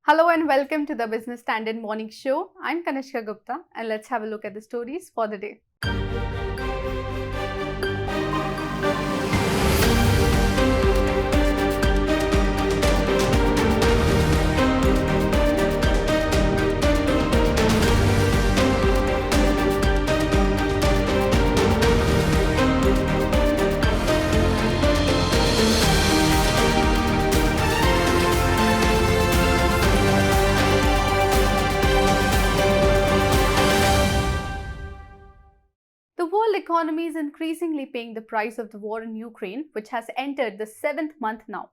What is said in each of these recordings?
Hello and welcome to the Business Standard Morning Show. I'm Kanishka Gupta and let's have a look at the stories for the day. The world economy is increasingly paying the price of the war in Ukraine, which has entered the seventh month now.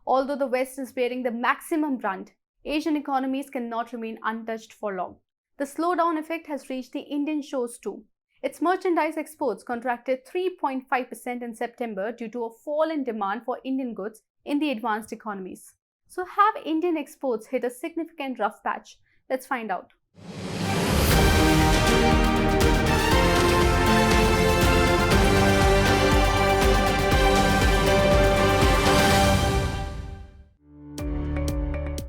Although the West is bearing the maximum brunt, Asian economies cannot remain untouched for long. The slowdown effect has reached the Indian shores too. Its merchandise exports contracted 3.5% in September due to a fall in demand for Indian goods in the advanced economies. So, have Indian exports hit a significant rough patch? Let's find out.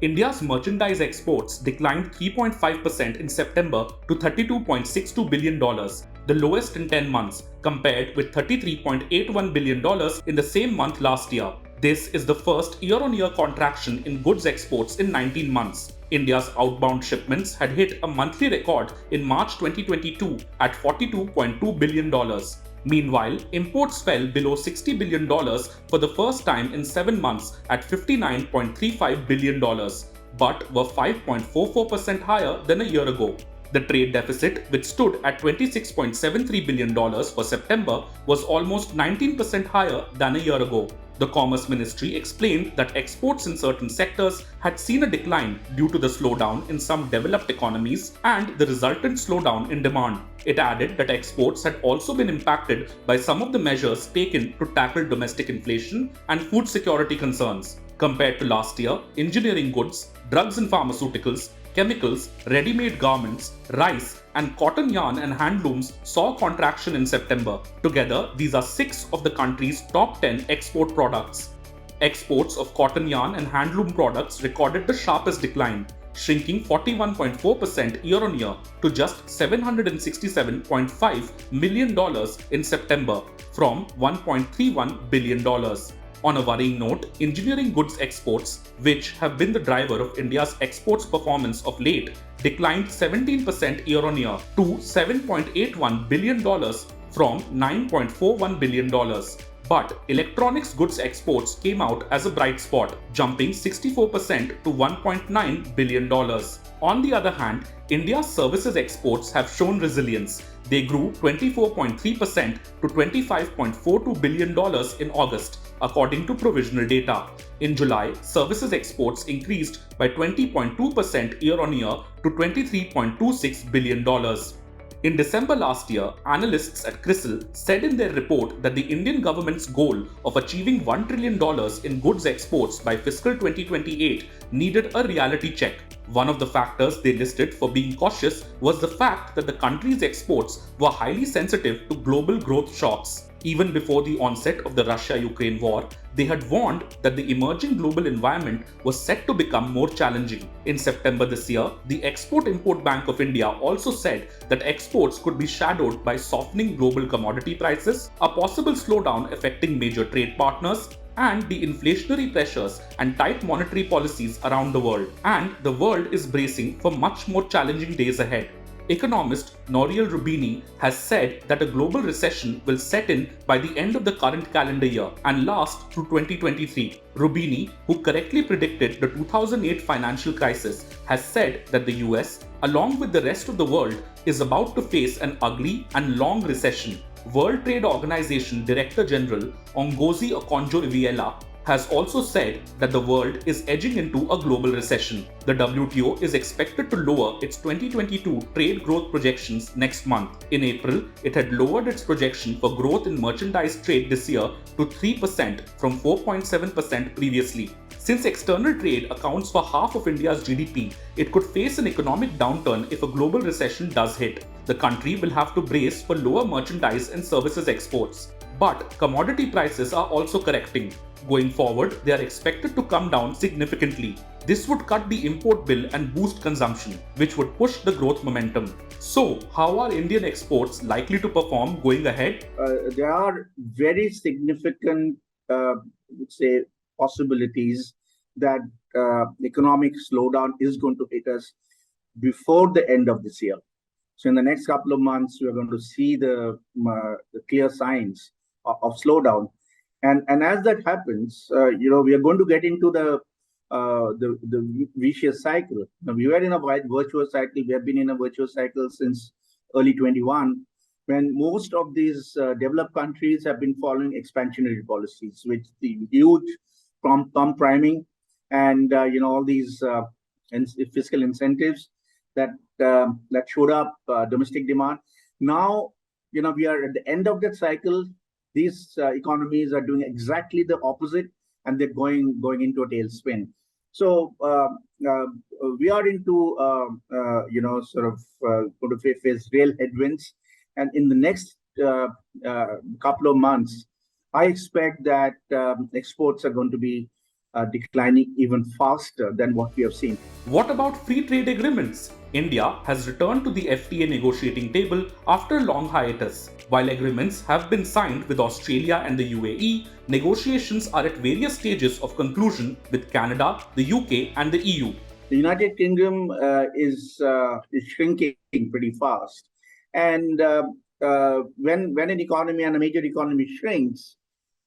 India's merchandise exports declined 3.5% in September to $32.62 billion, the lowest in 10 months, compared with $33.81 billion in the same month last year. This is the first year-on-year contraction in goods exports in 19 months. India's outbound shipments had hit a monthly record in March 2022 at $42.2 billion. Meanwhile, imports fell below $60 billion for the first time in 7 months at $59.35 billion, but were 5.44% higher than a year ago. The trade deficit, which stood at $26.73 billion for September, was almost 19% higher than a year ago. The Commerce Ministry explained that exports in certain sectors had seen a decline due to the slowdown in some developed economies and the resultant slowdown in demand. It added that exports had also been impacted by some of the measures taken to tackle domestic inflation and food security concerns. Compared to last year, engineering goods, drugs and pharmaceuticals, chemicals, ready-made garments, rice, and cotton yarn and handlooms saw contraction in September. Together, these are 6 of the country's top 10 export products. Exports of cotton yarn and handloom products recorded the sharpest decline, shrinking 41.4% year-on-year to just $767.5 million in September from $1.31 billion. On a worrying note, engineering goods exports, which have been the driver of India's exports performance of late, declined 17% year-on-year to $7.81 billion from $9.41 billion. But electronics goods exports came out as a bright spot, jumping 64% to $1.9 billion. On the other hand, India's services exports have shown resilience. They grew 24.3% to $25.42 billion in August, according to provisional data. In July, services exports increased by 20.2% year-on-year to $23.26 billion. In December last year, analysts at CRISIL said in their report that the Indian government's goal of achieving $1 trillion in goods exports by fiscal 2028 needed a reality check. One of the factors they listed for being cautious was the fact that the country's exports were highly sensitive to global growth shocks. Even before the onset of the Russia-Ukraine war, they had warned that the emerging global environment was set to become more challenging. In September this year, the Export-Import Bank of India also said that exports could be shadowed by softening global commodity prices, a possible slowdown affecting major trade partners, and the inflationary pressures and tight monetary policies around the world. And the world is bracing for much more challenging days ahead. Economist Nouriel Roubini has said that a global recession will set in by the end of the current calendar year and last through 2023. Roubini, who correctly predicted the 2008 financial crisis, has said that the US, along with the rest of the world, is about to face an ugly and long recession. World Trade Organization Director General Ngozi Okonjo-Iweala has also said that the world is edging into a global recession. The WTO is expected to lower its 2022 trade growth projections next month. In April, it had lowered its projection for growth in merchandise trade this year to 3% from 4.7% previously. Since external trade accounts for half of India's GDP, it could face an economic downturn if a global recession does hit. The country will have to brace for lower merchandise and services exports. But commodity prices are also correcting. Going forward, they are expected to come down significantly. This would cut the import bill and boost consumption, which would push the growth momentum. So, how are Indian exports likely to perform going ahead? There are very significant, say, possibilities that economic slowdown is going to hit us before the end of this year. So in the next couple of months, we are going to see the clear signs of slowdown, and as that happens, we are going to get into the vicious cycle. Now, we were in a virtuous cycle. We have been in a virtuous cycle since early 21, when most of these developed countries have been following expansionary policies, with the huge pump priming and all these fiscal incentives that showed up domestic demand. Now, we are at the end of that cycle. These economies are doing exactly the opposite, and they're going into a tailspin. So we are into going to face real headwinds, and in the next couple of months, I expect that exports are going to be declining even faster than what we have seen. What about free trade agreements? India has returned to the FTA negotiating table after a long hiatus. While agreements have been signed with Australia and the UAE, negotiations are at various stages of conclusion with Canada, the UK, and the EU. The United Kingdom is shrinking pretty fast, and when an economy and a major economy shrinks,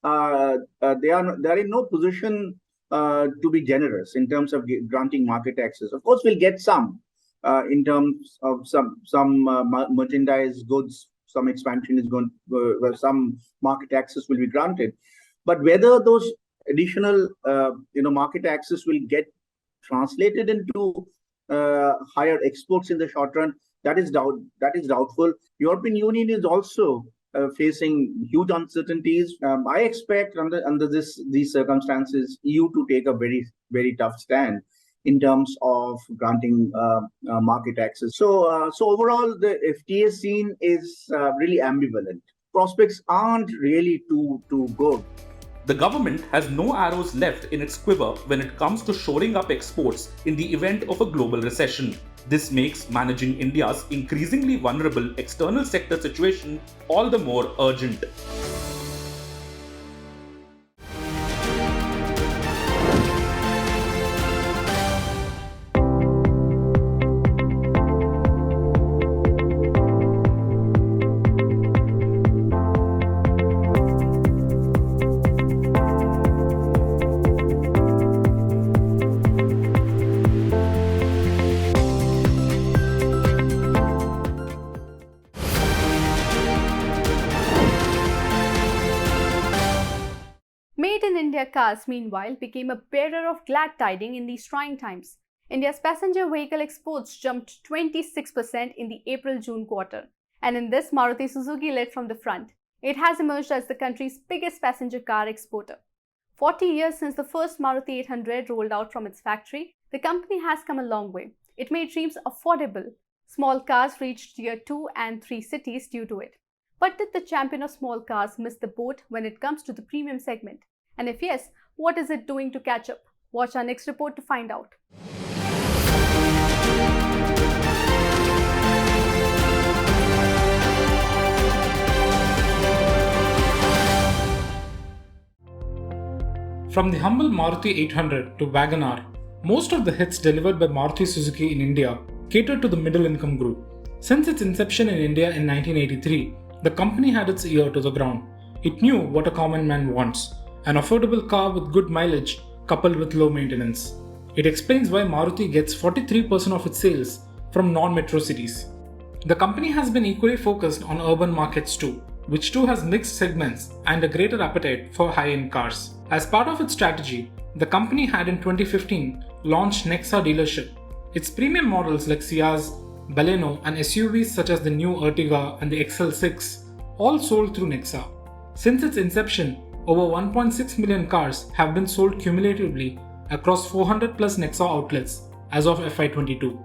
they are in no position to be generous in terms of granting market access. Of course, we'll get some in terms of some merchandise goods. Some expansion is going, some market access will be granted, but whether those additional market access will get translated into higher exports in the short run, that is doubtful. European Union is also facing huge uncertainties. I expect under these circumstances, EU to take a very, very tough stand in terms of granting market access. So overall, the FTA scene is really ambivalent. Prospects aren't really too good. The government has no arrows left in its quiver when it comes to shoring up exports in the event of a global recession. This makes managing India's increasingly vulnerable external sector situation all the more urgent. Made in India cars, meanwhile, became a bearer of glad tidings in these trying times. India's passenger vehicle exports jumped 26% in the April-June quarter. And in this, Maruti Suzuki led from the front. It has emerged as the country's biggest passenger car exporter. 40 years since the first Maruti 800 rolled out from its factory, the company has come a long way. It made dreams affordable. Small cars reached tier 2 and 3 cities due to it. But did the champion of small cars miss the boat when it comes to the premium segment? And if yes, what is it doing to catch up? Watch our next report to find out. From the humble Maruti 800 to WagonR, most of the hits delivered by Maruti Suzuki in India catered to the middle income group. Since its inception in India in 1983, the company had its ear to the ground. It knew what a common man wants: an affordable car with good mileage coupled with low maintenance. It explains why Maruti gets 43% of its sales from non-metro cities. The company has been equally focused on urban markets too, which too has mixed segments and a greater appetite for high-end cars. As part of its strategy, the company had in 2015 launched Nexa dealership. Its premium models like Ciaz, Baleno and SUVs such as the new Ertiga and the XL6 all sold through Nexa. Since its inception, over 1.6 million cars have been sold cumulatively across 400 plus Nexa outlets as of FY22.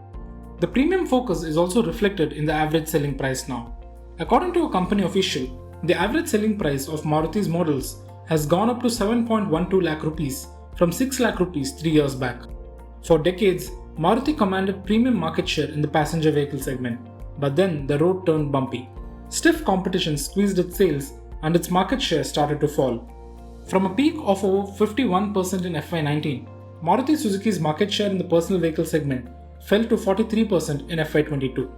The premium focus is also reflected in the average selling price now. According to a company official, the average selling price of Maruti's models has gone up to 7.12 lakh rupees from 6 lakh rupees 3 years back. For decades, Maruti commanded premium market share in the passenger vehicle segment, but then the road turned bumpy. Stiff competition squeezed its sales and its market share started to fall. From a peak of over 51% in FY19, Maruti Suzuki's market share in the personal vehicle segment fell to 43% in FY22.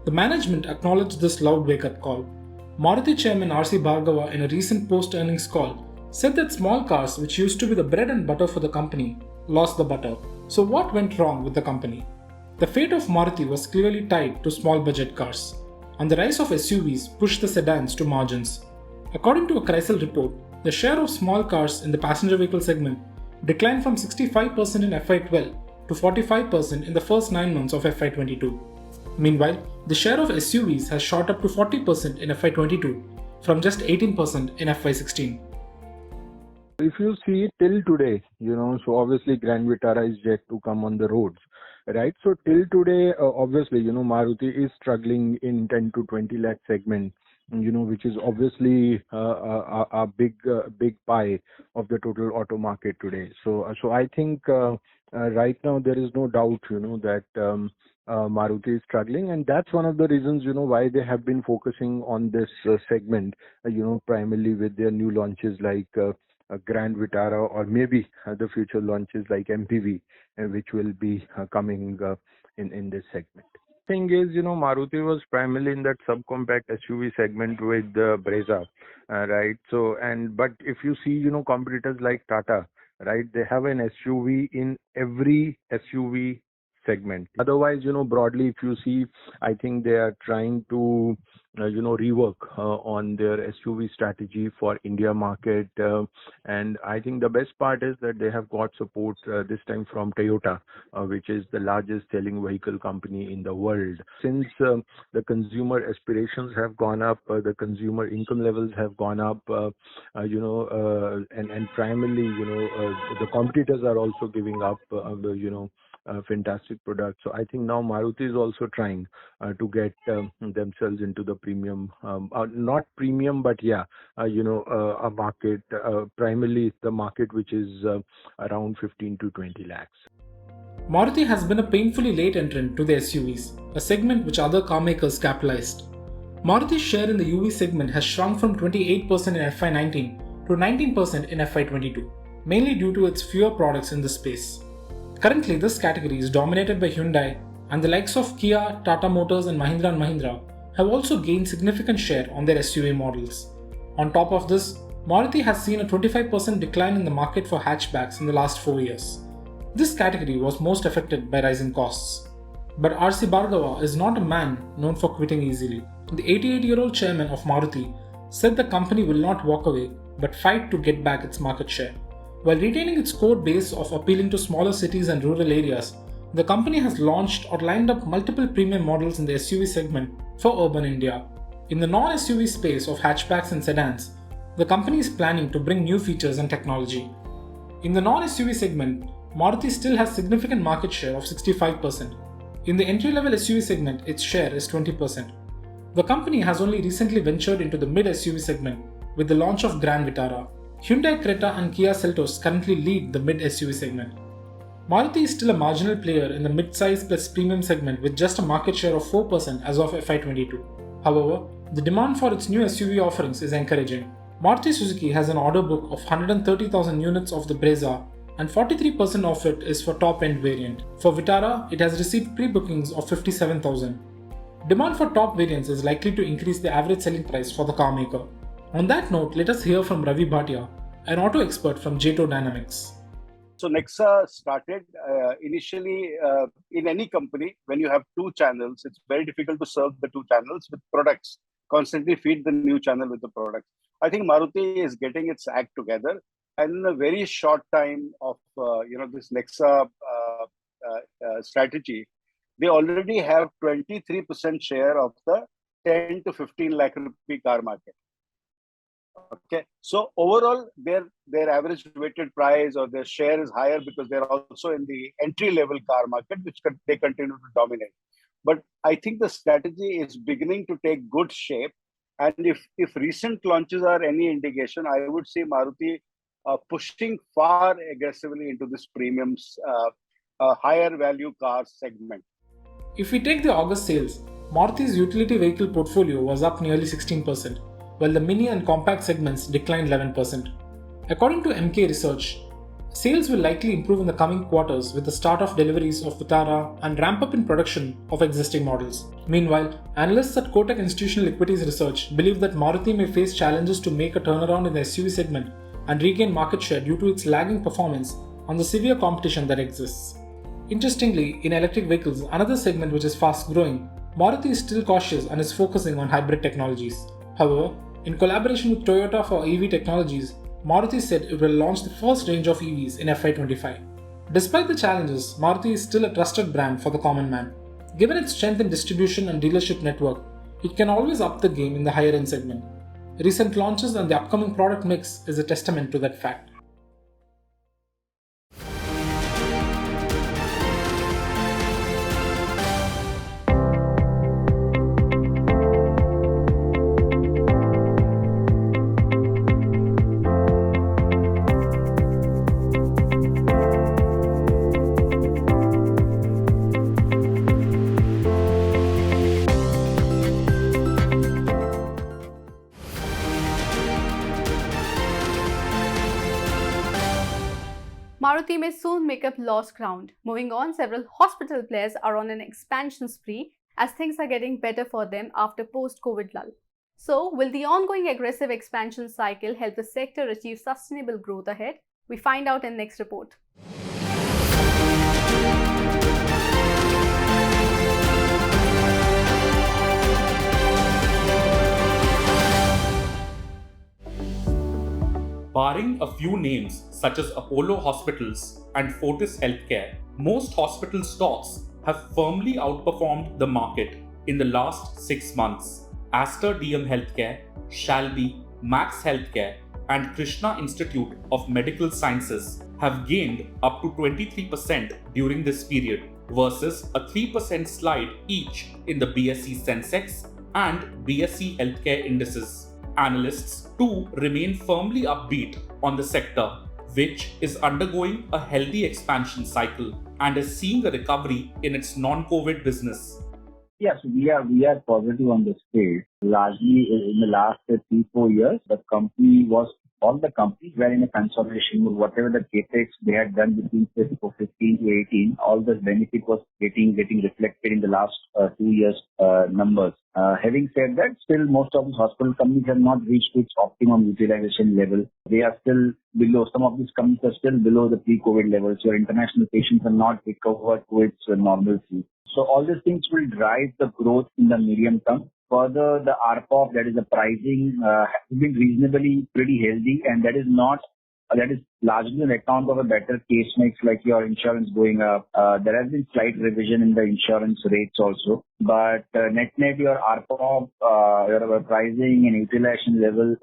The management acknowledged this loud wake-up call. Maruti chairman R.C. Bhargava, in a recent post-earnings call, said that small cars, which used to be the bread and butter for the company, lost the butter. So what went wrong with the company? The fate of Maruti was clearly tied to small budget cars, and the rise of SUVs pushed the sedans to margins. According to a Chrysler report, the share of small cars in the passenger vehicle segment declined from 65% in FY12 to 45% in the first 9 months of FY22. Meanwhile, the share of SUVs has shot up to 40% in FY22 from just 18% in FY16. If you see till today, so obviously Grand Vitara is yet to come on the roads, right? So till today, obviously, Maruti is struggling in 10 to 20 lakh segment, which is obviously a big pie of the total auto market today. So I think right now there is no doubt, that Maruti is struggling, and that's one of the reasons, why they have been focusing on this segment, primarily with their new launches like Grand Vitara, or maybe the future launches like MPV, which will be coming in this segment. Thing is, Maruti was primarily in that subcompact SUV segment with Brezza, right? So, but if you see, competitors like Tata, right, they have an SUV in every SUV segment. Otherwise, broadly, if you see, I think they are trying to rework on their SUV strategy for India market, and I think the best part is that they have got support this time from Toyota, which is the largest selling vehicle company in the world. Since the consumer aspirations have gone up, the consumer income levels have gone up, and primarily, the competitors are also giving up, fantastic products. So I think now Maruti is also trying to get themselves into the premium, not premium, but a market, primarily the market which is around 15 to 20 lakhs. Maruti has been a painfully late entrant to the SUVs, a segment which other car makers capitalized. Maruti's share in the UV segment has shrunk from 28% in FY19 to 19% in FY22, mainly due to its fewer products in this space. Currently, this category is dominated by Hyundai, and the likes of Kia, Tata Motors and Mahindra have also gained significant share on their SUV models. On top of this, Maruti has seen a 25% decline in the market for hatchbacks in the last 4 years. This category was most affected by rising costs. But R.C. Bhargava is not a man known for quitting easily. The 88-year-old chairman of Maruti said the company will not walk away but fight to get back its market share. While retaining its core base of appealing to smaller cities and rural areas, the company has launched or lined up multiple premium models in the SUV segment for urban India. In the non-SUV space of hatchbacks and sedans, the company is planning to bring new features and technology. In the non-SUV segment, Maruti still has significant market share of 65%. In the entry-level SUV segment, its share is 20%. The company has only recently ventured into the mid-SUV segment with the launch of Grand Vitara. Hyundai Creta and Kia Seltos currently lead the mid-SUV segment. Maruti is still a marginal player in the mid-size plus premium segment with just a market share of 4% as of FY22. However, the demand for its new SUV offerings is encouraging. Maruti Suzuki has an order book of 130,000 units of the Brezza, and 43% of it is for top-end variant. For Vitara, it has received pre-bookings of 57,000. Demand for top variants is likely to increase the average selling price for the car maker. On that note, let us hear from Ravi Bhatia, an auto expert from J2 Dynamics. So Nexa started initially in any company. When you have two channels, it's very difficult to serve the two channels with products. Constantly feed the new channel with the products. I think Maruti is getting its act together, and in a very short time of this Nexa strategy, they already have 23% share of the 10 to 15 lakh rupee car market. Okay, so overall, their average weighted price or their share is higher because they're also in the entry level car market, which they continue to dominate. But I think the strategy is beginning to take good shape, And if recent launches are any indication, I would say Maruti pushing far aggressively into this premiums, higher value car segment. If we take the August sales, Maruti's utility vehicle portfolio was up nearly 16%, while the mini and compact segments declined 11%. According to MK Research, sales will likely improve in the coming quarters with the start of deliveries of Vitara and ramp up in production of existing models. Meanwhile, analysts at Kotak Institutional Equities Research believe that Maruti may face challenges to make a turnaround in the SUV segment and regain market share due to its lagging performance on the severe competition that exists. Interestingly, in electric vehicles, another segment which is fast growing, Maruti is still cautious and is focusing on hybrid technologies. However, in collaboration with Toyota for EV technologies, Maruti said it will launch the first range of EVs in FY25. Despite the challenges, Maruti is still a trusted brand for the common man. Given its strength in distribution and dealership network, it can always up the game in the higher end segment. Recent launches and the upcoming product mix is a testament to that fact. Maruti may soon make up lost ground. Moving on, several hospital players are on an expansion spree as things are getting better for them after post-COVID lull. So, will the ongoing aggressive expansion cycle help the sector achieve sustainable growth ahead? We find out in next report. Barring a few names such as Apollo Hospitals and Fortis Healthcare, most hospital stocks have firmly outperformed the market in the last 6 months. Aster DM Healthcare, Shalby, Max Healthcare, and Krishna Institute of Medical Sciences have gained up to 23% during this period versus a 3% slide each in the BSE Sensex and BSE Healthcare indices. Analysts too remain firmly upbeat on the sector, which is undergoing a healthy expansion cycle and is seeing a recovery in its non-COVID business. Yes, we are positive on the space. Largely in the last 3-4 years, all the companies were in a consolidation mode. Whatever the capex they had done between 15 to 18, all the benefit was getting reflected in the last 2 years numbers. Having said that, still most of the hospital companies have not reached its optimum utilization level. They are still below. Some of these companies are still below the pre-COVID levels. So international patients are not recovered to its normalcy. So all these things will drive the growth in the medium term. Further, the ARPOB, that is the pricing, has been reasonably pretty healthy, and that is largely on account of a better case mix, like your insurance going up. There has been slight revision in the insurance rates also, but net your ARPOB, your pricing and utilization level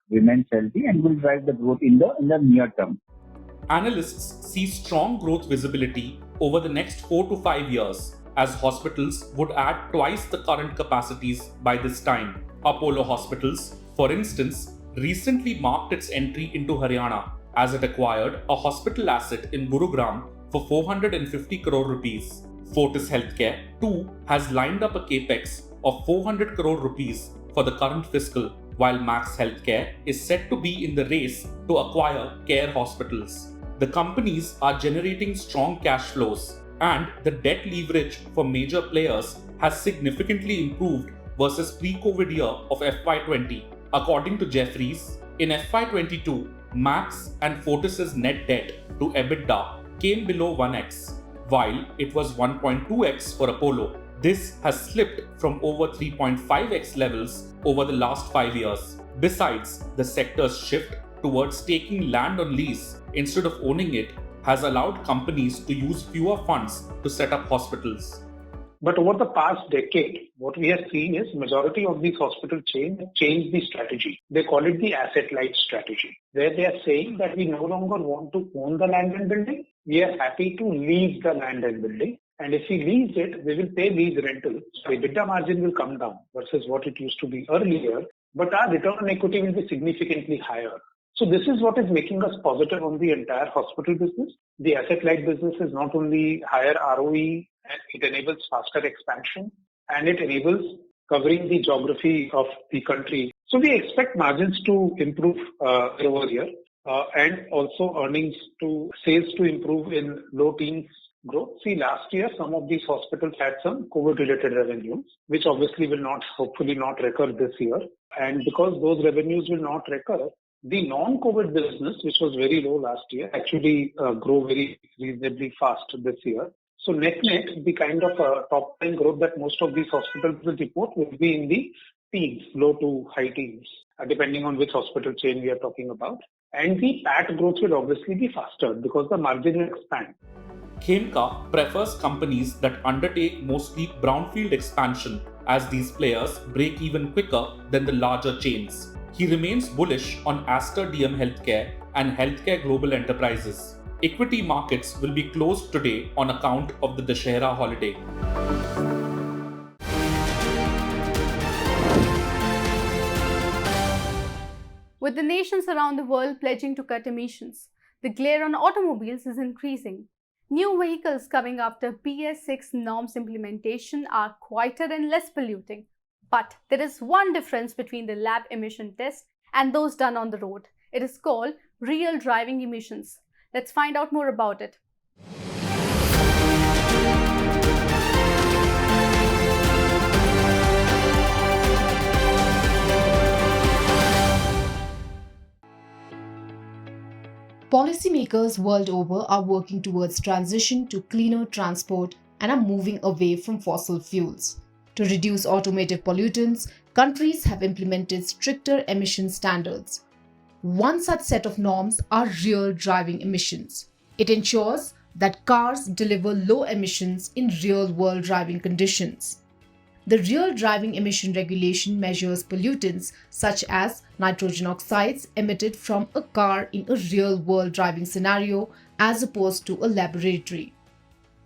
remains healthy and will drive the growth in the near term. Analysts see strong growth visibility over the next 4 to 5 years, as hospitals would add twice the current capacities by this time. Apollo Hospitals, for instance, recently marked its entry into Haryana as it acquired a hospital asset in Gurugram for 450 crore rupees. Fortis Healthcare too has lined up a capex of 400 crore rupees for the current fiscal, while Max Healthcare is set to be in the race to acquire care hospitals. The companies are generating strong cash flows, and the debt leverage for major players has significantly improved versus pre-COVID year of FY20. According to Jefferies, in FY22, Max and Fortis's net debt to EBITDA came below 1x, while it was 1.2x for Apollo. This has slipped from over 3.5x levels over the last 5 years. Besides, the sector's shift towards taking land on lease instead of owning it has allowed companies to use fewer funds to set up hospitals. But over the past decade, what we have seen is majority of these hospital chains change the strategy. They call it the asset-light strategy, where they are saying that we no longer want to own the land and building. We are happy to lease the land and building. And if we lease it, we will pay lease rental. So EBITDA margin will come down versus what it used to be earlier. but our return on equity will be significantly higher. So this is what is making us positive on the entire hospital business. The asset-light business is not only higher ROE, and it enables faster expansion, and it enables covering the geography of the country. So we expect margins to improve over here, and also sales to improve in low teens growth. See, last year, some of these hospitals had some COVID-related revenues, which obviously will hopefully not recur this year. And because those revenues will not recur, the non-COVID business, which was very low last year, actually grow very reasonably fast this year. So net-net, the kind of top-line growth that most of these hospitals will report will be in the teens, low to high teens, depending on which hospital chain we are talking about. And the PAT growth will obviously be faster because the margin will expand. Khemka prefers companies that undertake mostly brownfield expansion as these players break even quicker than the larger chains. He remains bullish on Aster DM Healthcare and Healthcare Global Enterprises. Equity markets will be closed today on account of the Dussehra holiday. With the nations around the world pledging to cut emissions, the glare on automobiles is increasing. New vehicles coming after BS6 norms implementation are quieter and less polluting. But there is one difference between the lab emission tests and those done on the road. It is called real driving emissions. Let's find out more about it. Policymakers world over are working towards transition to cleaner transport and are moving away from fossil fuels. To reduce automotive pollutants, countries have implemented stricter emission standards. One such set of norms are real driving emissions. It ensures that cars deliver low emissions in real-world driving conditions. The real driving emission regulation measures pollutants such as nitrogen oxides emitted from a car in a real-world driving scenario as opposed to a laboratory.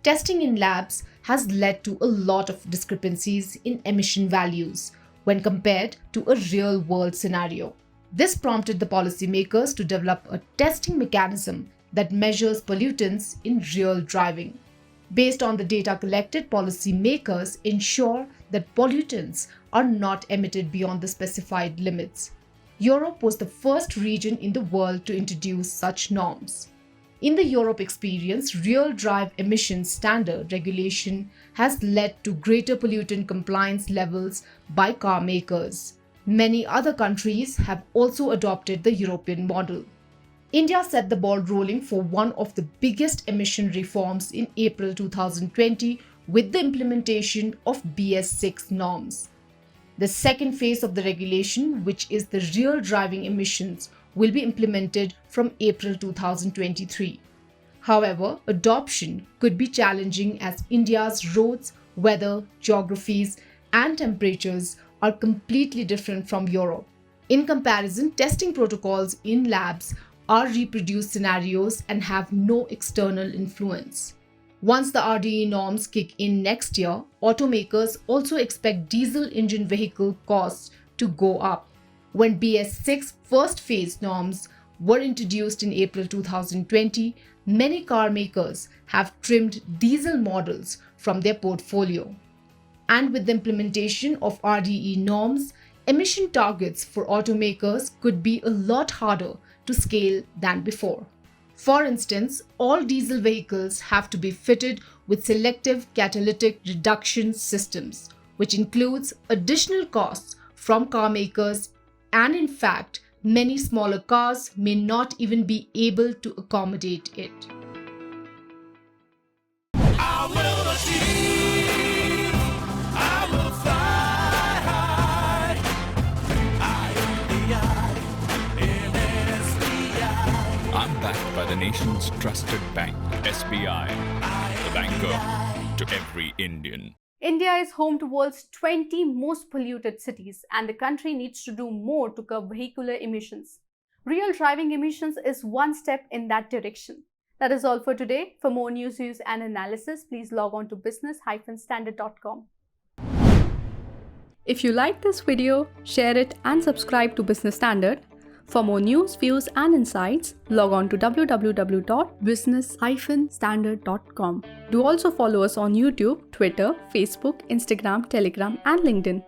Testing in labs has led to a lot of discrepancies in emission values when compared to a real-world scenario. This prompted the policymakers to develop a testing mechanism that measures pollutants in real driving. Based on the data collected, policymakers ensure that pollutants are not emitted beyond the specified limits. Europe was the first region in the world to introduce such norms. In the Europe experience, real drive emissions standard regulation has led to greater pollutant compliance levels by car makers. Many other countries have also adopted the European model. India set the ball rolling for one of the biggest emission reforms in April 2020 with the implementation of BS6 norms. The second phase of the regulation, which is the real driving emissions, will be implemented from April 2023. However, adoption could be challenging as India's roads, weather, geographies, and temperatures are completely different from Europe. In comparison, testing protocols in labs are reproduced scenarios and have no external influence. Once the RDE norms kick in next year, automakers also expect diesel engine vehicle costs to go up. When BS6 first phase norms were introduced in April 2020, many car makers have trimmed diesel models from their portfolio. And with the implementation of RDE norms, emission targets for automakers could be a lot harder to scale than before. For instance, all diesel vehicles have to be fitted with selective catalytic reduction systems, which includes additional costs from car makers, and in fact, many smaller cars may not even be able to accommodate it. By the nation's trusted bank, SBI, the banker to every Indian. India is home to world's 20 most polluted cities, and the country needs to do more to curb vehicular emissions. Real driving emissions is one step in that direction. That is all for today. For more news, views and analysis, please log on to business-standard.com. If you like this video, share it and subscribe to Business Standard. For more news, views and insights, log on to www.business-standard.com. Do also follow us on YouTube, Twitter, Facebook, Instagram, Telegram and LinkedIn.